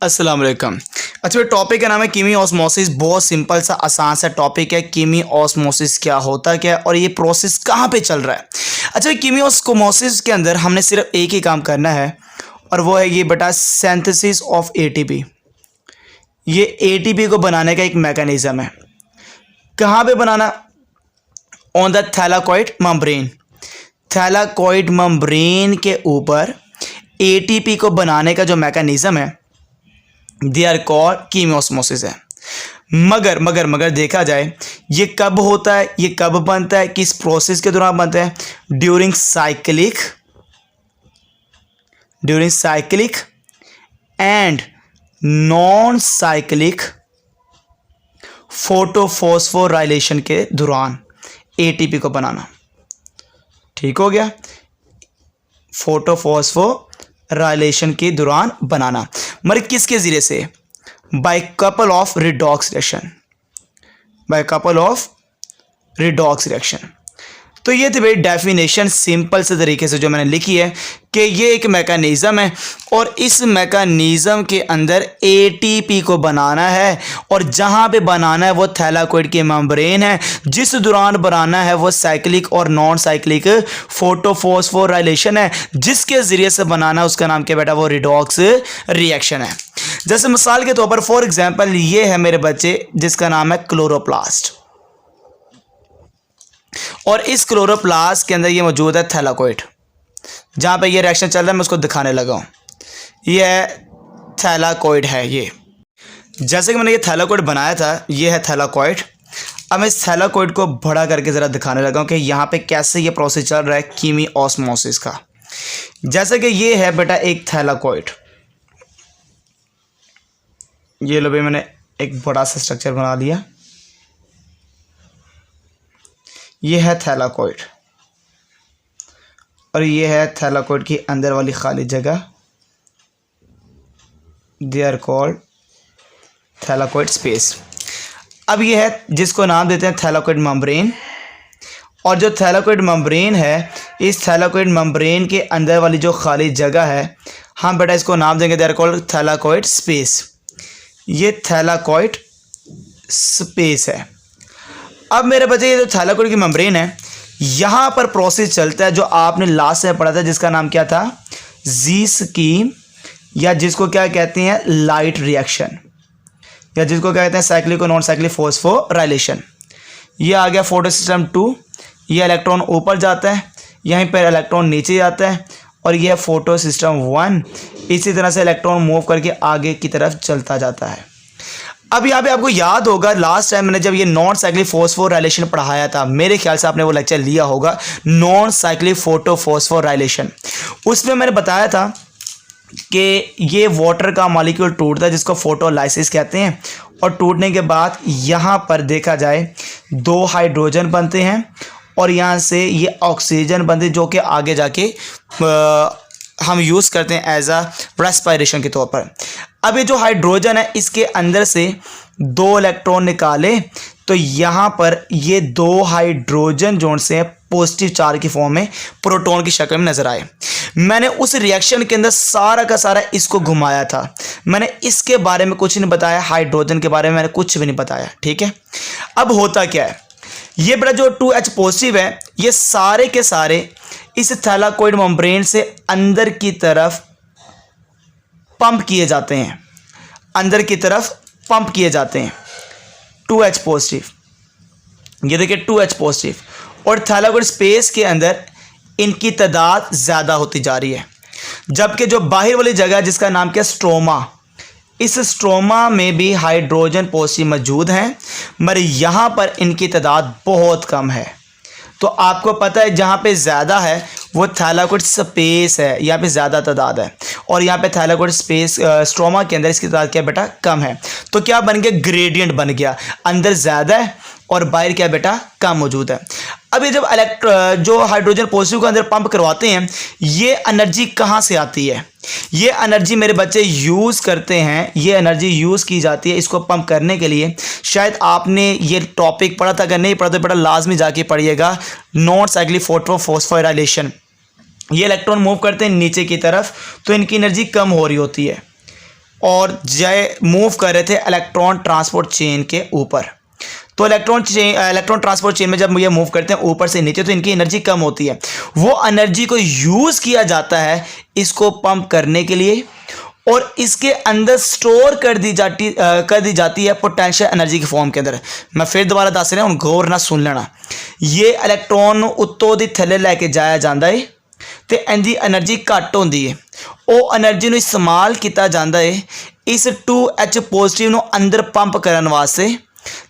अस्सलाम वालेकुम। अच्छा, टॉपिक का नाम है कीमी ऑस्मोसिस। बहुत सिंपल सा आसान सा टॉपिक है। कीमी ऑस्मोसिस क्या होता क्या है और ये प्रोसेस कहाँ पे चल रहा है। अच्छा, कीमी ऑस्मोसिस के अंदर हमने सिर्फ एक ही काम करना है और वो है ये बेटा सिंथेसिस ऑफ एटीपी। ये एटीपी को बनाने का एक मैकेनिज्म है। कहाँ पे बनाना? On the thylakoid membrane. Thylakoid membrane के ऊपर एटीपी को बनाने का जो मैकेनिज्म है दे आर कॉल्ड कीमियोस्मोसिस है। मगर देखा जाए ये कब होता है, ये कब बनता है, किस प्रोसेस के दौरान बनता है? During cyclic and non cyclic photophosphorylation के दौरान एटीपी को बनाना। ठीक हो गया? फोटोफॉस्फोराइलेशन के दौरान बनाना। मगर किसके ज़रिए से? By couple of redox reaction. तो ये थी भाई डेफिनेशन सिंपल से तरीके से जो मैंने लिखी है कि ये एक मैकेनिज़्म है और इस मैकेनिज़्म के अंदर एटीपी को बनाना है और जहाँ पे बनाना है वो थैलाकॉइड की मेम्ब्रेन है। जिस दौरान बनाना है वो साइक्लिक और नॉन साइक्लिक फोटोफॉस्फोराइलेशन है। जिसके ज़रिए से बनाना है उसका नाम क्या बेटा? वो रिडॉक्स रिएक्शन है। जैसे मिसाल के तौर पर फॉर एग्जांपल ये है मेरे बच्चे जिसका नाम है क्लोरोप्लास्ट और इस क्लोरोप्लास्ट के अंदर ये मौजूद है थैलाकॉइड। जहाँ पे ये रिएक्शन चल रहा है मैं उसको दिखाने लगा हूँ। ये थैलाकॉइड है। ये जैसे कि मैंने ये थैलाकॉइड बनाया था, ये है थैलाकॉइड। अब मैं इस थैलाकॉइड को बड़ा करके ज़रा दिखाने लगा हूँ कि यहाँ पे कैसे ये प्रोसेस चल रहा है कीमी ऑस्मोसिस का। जैसे कि ये है बेटा एक थैलाकॉइड। ये लो भाई, मैंने एक बड़ा सा स्ट्रक्चर बना लिया। ये है थैलाकॉइड और ये है थैलाकॉइड की अंदर वाली खाली जगह। They are called thylakoid space. अब ये है जिसको नाम देते हैं थैलाकॉइड मेम्ब्रेन। और जो थैलाकॉइड मेम्ब्रेन है, इस थैलाकॉइड मेम्ब्रेन के अंदर वाली जो खाली जगह है, हम बेटा इसको नाम देंगे they are called thylakoid space. ये थैलाकॉइड स्पेस है। अब मेरे बच्चे ये जो थैलाकॉइड की मेम्ब्रेन है, यहाँ पर प्रोसेस चलता है जो आपने लास्ट में पढ़ा था जिसका नाम क्या था? जी स्कीम, या जिसको क्या कहते हैं लाइट रिएक्शन, या जिसको क्या कहते हैं साइक्लिक और नॉन साइक्लिक फोस्फोराइलेशन। ये आ गया फोटो सिस्टम 2। ये इलेक्ट्रॉन ऊपर जाता है, यहीं पर इलेक्ट्रॉन नीचे जाता है और यह फोटो सिस्टम 1। इसी तरह से इलेक्ट्रॉन मूव करके आगे की तरफ चलता जाता है। अब यहाँ पे आपको याद होगा लास्ट टाइम मैंने जब ये नॉन साइक्लिक फोस्फोराइलेशन पढ़ाया था, मेरे ख्याल से आपने वो लेक्चर लिया होगा, नॉन साइक्लिक फोटोफॉस्फोराइलेशन। उसमें मैंने बताया था कि ये वाटर का मॉलिक्यूल टूटता है जिसको फोटोलाइसिस कहते हैं और टूटने के बाद यहाँ पर देखा जाए 2 हाइड्रोजन बनते हैं और यहाँ से ये ऑक्सीजन बनते हैं जो कि आगे जाके हम यूज़ करते हैं एज अ रेस्पिरेशन के तौर पर। अब ये जो हाइड्रोजन है इसके अंदर से 2 इलेक्ट्रॉन निकाले तो यहाँ पर ये 2 हाइड्रोजन जोन से पॉजिटिव चार्ज की फॉर्म में प्रोटॉन की शक्ल में नजर आए। मैंने उस रिएक्शन के अंदर सारा का सारा इसको घुमाया था। मैंने इसके बारे में कुछ नहीं बताया, हाइड्रोजन के बारे में मैंने कुछ भी नहीं बताया। ठीक है, अब होता क्या है, ये बड़ा जो 2H पॉजिटिव है ये सारे के सारे इस थैलाकॉइड मेम्ब्रेन से अंदर की तरफ पंप किए जाते हैं, अंदर की तरफ पंप किए जाते हैं 2H पॉजिटिव। ये देखिए 2H पॉजिटिव और थैलाकॉइड स्पेस के अंदर इनकी तादाद ज़्यादा होती जा रही है। जबकि जो बाहर वाली जगह जिसका नाम क्या? स्ट्रोमा, इस स्ट्रोमा में भी हाइड्रोजन पॉजिटिव मौजूद हैं मगर यहाँ पर इनकी तादाद बहुत कम है। तो आपको पता है जहाँ पे ज़्यादा है वो थैलाकॉइड स्पेस है, यहाँ पे ज़्यादा तादाद है और यहाँ पे थैलाकॉइड स्पेस स्ट्रोमा के अंदर इसकी तादाद क्या बेटा? कम है। तो क्या बन गया? ग्रेडियंट बन गया, अंदर ज़्यादा है और बाहर क्या बेटा? कम मौजूद है। अब ये जब जो हाइड्रोजन पॉजिटिव को अंदर पंप करवाते हैं, ये एनर्जी कहाँ से आती है? ये एनर्जी मेरे बच्चे यूज़ करते हैं, ये एनर्जी यूज़ की जाती है इसको पंप करने के लिए। शायद आपने ये टॉपिक पढ़ा था, अगर नहीं पढ़ा तो बेटा लाजमी जाके पढ़िएगा, नॉन साइक्लिक फोस्फोराइलेशन। ये इलेक्ट्रॉन मूव करते हैं नीचे की तरफ तो इनकी एनर्जी कम हो रही होती है। और जय मूव कर रहे थे इलेक्ट्रॉन ट्रांसपोर्ट चेन के ऊपर। तो इलेक्ट्रॉन ट्रांसपोर्ट चेन में जब ये मूव करते हैं ऊपर से नीचे तो इनकी एनर्जी कम होती है। वो एनर्जी को यूज़ किया जाता है इसको पंप करने के लिए और इसके अंदर स्टोर कर दी जाती है पोटेंशियल एनर्जी की फॉर्म के अंदर। मैं फिर दोबारा दस रहा हूँ, गौर ना सुन लेना। ये इलेक्ट्रॉन उत्तों दी थले लैके जाया जाता है तो इनकी एनर्जी घट होती है। वो एनर्जी ਨੂੰ इस्तेमाल किया जाता है इस 2H पॉजिटिव ਨੂੰ अंदर पंप करने वास्ते।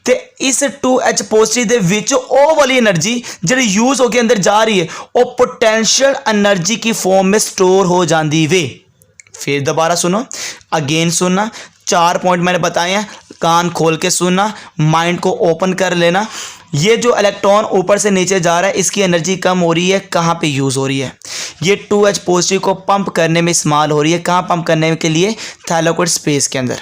तो इस 2H पॉजिटिव ਦੇ ਵਿੱਚ ਉਹ वाली एनर्जी ਜਿਹੜੀ यूज होकर अंदर जा रही है वो पोटेंशियल एनर्जी की फॉर्म में स्टोर हो जाती वे। फिर दोबारा सुनो, अगेन सुनना। 4 पॉइंट मैंने बताए हैं, कान खोल के सुनना, माइंड को ओपन कर लेना। ये जो इलेक्ट्रॉन ऊपर से नीचे जा रहा है इसकी एनर्जी कम हो रही है, कहाँ पे यूज़ हो रही है? ये 2H पॉजिटिव को पंप करने में इस्तेमाल हो रही है। कहाँ पंप करने के लिए? थैलेकोइड स्पेस के अंदर।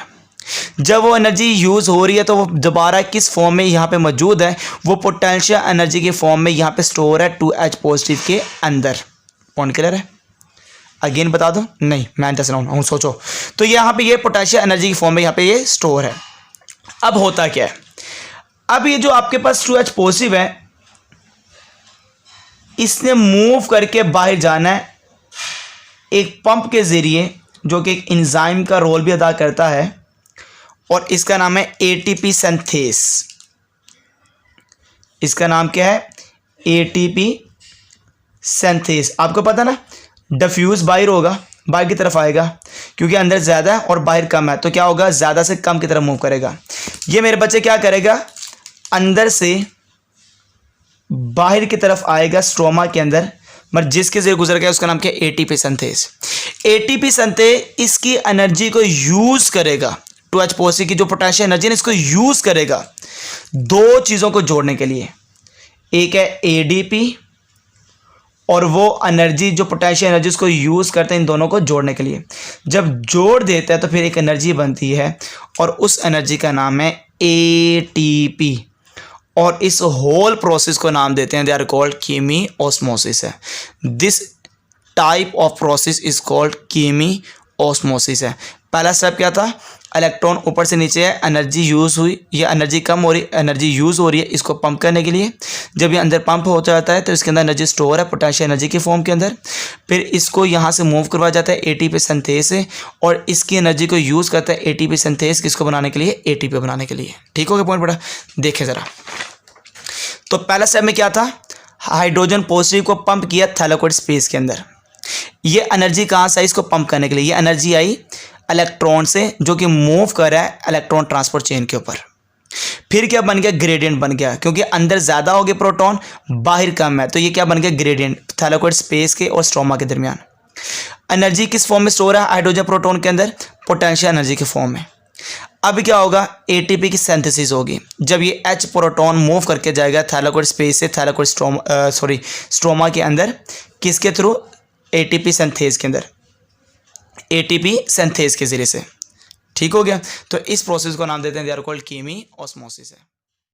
जब वो एनर्जी यूज़ हो रही है तो वो दोबारा किस फॉर्म में यहाँ पे मौजूद है? वो पोटेंशियल एनर्जी के फॉर्म में यहाँ पे स्टोर है 2H पॉजिटिव के अंदर। पॉइंट क्लियर है? अगेन बता दो? नहीं, मैं दस रहा हूँ, सोचो। तो यहाँ पे ये पोटेंशियल एनर्जी की फॉर्म में यहाँ पे ये स्टोर है। अब होता क्या है? अब ये जो आपके पास 2H पॉजिटिव है इसने मूव करके बाहर जाना है एक पंप के ज़रिए जो कि एक एंजाइम का रोल भी अदा करता है और इसका नाम है ATP सिंथेस। इसका नाम क्या है? ATP synthase. आपको पता ना, डिफ्यूज़ बाहर होगा, बाहर की तरफ आएगा क्योंकि अंदर ज़्यादा है और बाहर कम है, तो क्या होगा? ज़्यादा से कम की तरफ मूव करेगा। ये मेरे बच्चे क्या करेगा? अंदर से बाहर की तरफ आएगा स्ट्रोमा के अंदर, मगर जिसके से गुजर गया उसका नाम क्या है? ATP synthase. ATP सिंथेस इसकी एनर्जी को यूज़ करेगा, 2H पॉजिटिव की जो पोटेंशियल एनर्जी है इसको यूज़ करेगा दो चीज़ों को जोड़ने के लिए। एक है ADP और वो एनर्जी जो पोटेंशियल एनर्जी उसको यूज़ करते हैं इन दोनों को जोड़ने के लिए। जब जोड़ देता है तो फिर एक एनर्जी बनती है और उस एनर्जी का नाम है ATP और इस होल प्रोसेस को नाम देते हैं, दे आर कॉल्ड कीमी ऑस्मोसिस है। This type of process is called कीमी ऑस्मोसिस है। पहला स्टेप क्या था? इलेक्ट्रॉन ऊपर से नीचे है, एनर्जी यूज़ हुई, ये एनर्जी कम हो रही, एनर्जी यूज़ हो रही है इसको पंप करने के लिए। जब ये अंदर पंप हो जाता है तो इसके अंदर एनर्जी स्टोर है पोटेंशियल एनर्जी के फॉर्म के अंदर। फिर इसको यहाँ से मूव करवाया जाता है ATP सिंथेस से और इसकी एनर्जी को यूज़ करता है ATP सिंथेस किसको बनाने के लिए? ATP बनाने के लिए। ठीक हो गया पॉइंट बड़ा? देखें ज़रा। तो पहला स्टेप में क्या था? हाइड्रोजन पॉजिटिव को पंप किया थैलेकोइड स्पेस के अंदर। ये एनर्जी कहाँ से आई इसको पंप करने के लिए? ये एनर्जी आई इलेक्ट्रॉन से जो कि मूव कर रहा है इलेक्ट्रॉन ट्रांसपोर्ट चेन के ऊपर। फिर क्या बन गया? ग्रेडियंट बन गया क्योंकि अंदर ज़्यादा हो गए प्रोटॉन, बाहर कम है, तो ये क्या बन गया? ग्रेडियंट थैलेकोइड स्पेस के और स्ट्रोमा के दरमियान। एनर्जी किस फॉर्म में स्टोर है हाइड्रोजन प्रोटॉन के अंदर? पोटेंशियल एनर्जी के फॉर्म में। अब क्या होगा? ATP की सिंथेसिस होगी। जब ये H प्रोटॉन मूव करके जाएगा थैलेकोइड स्पेस से थैलेकोइड स्ट्रोमा के अंदर, किसके थ्रू? ATP सिंथेस के अंदर, ATP सिंथेस के ज़रिए से। ठीक हो गया? तो इस प्रोसेस को नाम देते हैं दे आर कॉल्ड कीमी ऑस्मोसिस है।